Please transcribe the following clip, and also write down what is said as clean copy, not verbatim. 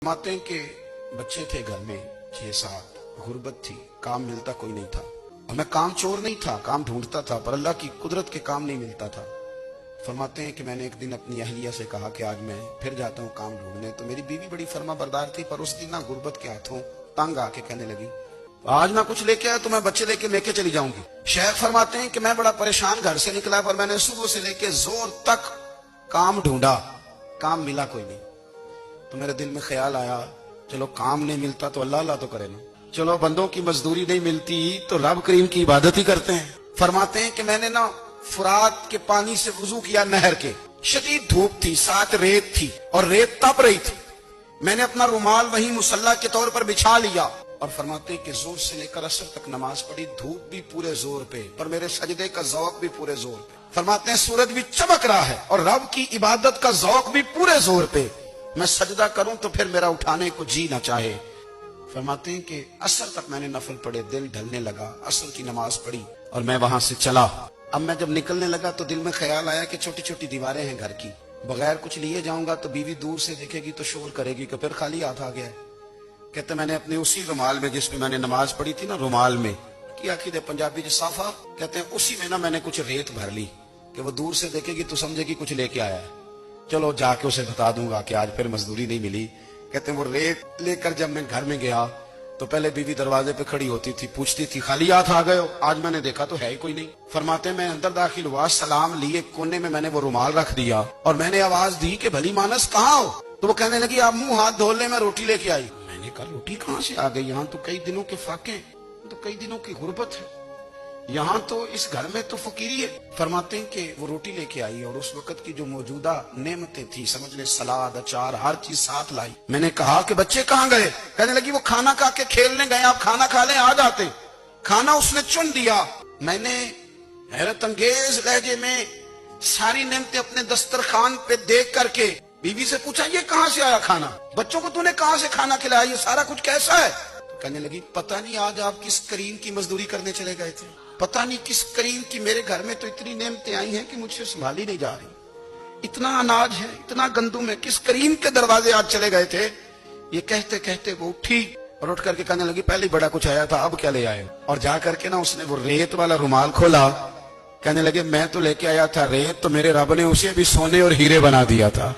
फरमाते हैं कि बच्चे थे घर में 6-7, गुर्बत थी, काम मिलता कोई नहीं था। और मैं काम चोर नहीं था, काम ढूंढता था, पर अल्लाह की कुदरत के काम नहीं मिलता था। फरमाते हैं कि मैंने एक दिन अपनी अहलिया से कहा कि आज मैं फिर जाता हूँ काम ढूंढने। तो मेरी बीवी बड़ी फर्मा बरदार थी, पर उस दिन ना गुर्बत के हाथों तंग आके कहने लगी, आज ना कुछ लेके आया तो मैं बच्चे लेके चली जाऊंगी। शेख फरमाते हैं कि मैं बड़ा परेशान घर से निकला, पर मैंने सुबह से लेके जोर तक काम ढूंढा, काम मिला कोई नहीं। तो मेरे दिल में ख्याल आया, चलो काम नहीं मिलता तो अल्लाह अल्लाह तो करे ना, चलो बंदों की मजदूरी नहीं मिलती तो रब करीम की इबादत ही करते हैं। फरमाते हैं कि मैंने ना फुरात के पानी से वुजू किया, नहर के। शदीद धूप थी, साथ रेत थी और रेत तप रही थी। मैंने अपना रुमाल वहीं मुसल्ला के तौर पर बिछा लिया और फरमाते हैं कि जोर से लेकर असर तक नमाज पढ़ी। धूप भी पूरे जोर पे, पर मेरे सजदे का ज़ौक़ भी पूरे जोर पे। फरमाते हैं सूरज भी चमक रहा है और रब की इबादत का ज़ौक़ भी पूरे जोर पे। मैं सजदा करूं तो फिर मेरा उठाने को जी ना चाहे। फरमाते हैं कि असर तक मैंने नफल पढ़े, दिल ढलने लगा, असर की नमाज पढ़ी और मैं वहां से चला। अब मैं जब निकलने लगा तो दिल में ख्याल आया कि छोटी छोटी दीवारें हैं घर की, बगैर कुछ लिए जाऊंगा तो बीवी दूर से देखेगी तो शोर करेगी कि फिर खाली हाथ आ गया। कहते मैंने अपने उसी रुमाल में जिसमें मैंने नमाज पढ़ी थी ना, रुमाल में की आखिर पंजाबी जो साफा कहते हैं, उसी में ना मैंने कुछ रेत भर ली कि वो दूर से देखेगी तो समझेगी कुछ लेके आया है। चलो जाके उसे बता दूंगा कि आज फिर मजदूरी नहीं मिली। कहते हैं वो रेत लेकर जब मैं घर में गया तो पहले बीवी दरवाजे पे खड़ी होती थी, पूछती थी खाली हाथ आ गए हो? आज मैंने देखा तो है ही कोई नहीं। फरमाते मैं अंदर दाखिल हुआ, सलाम लिए, कोने में मैंने वो रुमाल रख दिया और मैंने आवाज दी कि भली मानस कहाँ हो? तो वो कहने लगी आप मुंह हाथ धो ले, मैं रोटी लेके आई। मैंने कहा रोटी कहाँ से आ गई? यहाँ तो कई दिनों के फाके, तो कई दिनों की गुर्बत है, यहाँ तो इस घर में तो फकीरी है। फरमाते हैं कि वो रोटी लेके आई और उस वक्त की जो मौजूदा नेमतें थी, समझ ले सलाद, अचार, हर चीज साथ लाई। मैंने कहा कि बच्चे कहाँ गए? कहने लगी वो खाना खा के खेलने गए, आप खाना खा लें आ जाते। खाना उसने चुन दिया। मैंने हैरत अंगेज लहजे में सारी नेमतें अपने दस्तरखान पे देख करके बीवी से पूछा ये कहाँ से आया खाना? बच्चों को तूने कहाँ से खाना खिलाया? ये सारा कुछ कैसा है? कहने लगी पता नहीं आज आप किस करीम की मजदूरी करने चले गए थे, पता नहीं किस करीम की, मेरे घर में तो इतनी नेमतें आई हैं कि मुझसे संभाली नहीं जा रही, इतना अनाज है, इतना गंदुम है, किस करीम के दरवाजे आज चले गए थे? ये कहते कहते वो उठी और उठ करके कहने लगी पहले बड़ा कुछ आया था, अब क्या ले आए? और जा करके ना उसने वो रेत वाला रुमाल खोला। कहने लगे मैं तो लेके आया था रेत, तो मेरे रब ने उसे भी सोने और हीरे बना दिया था।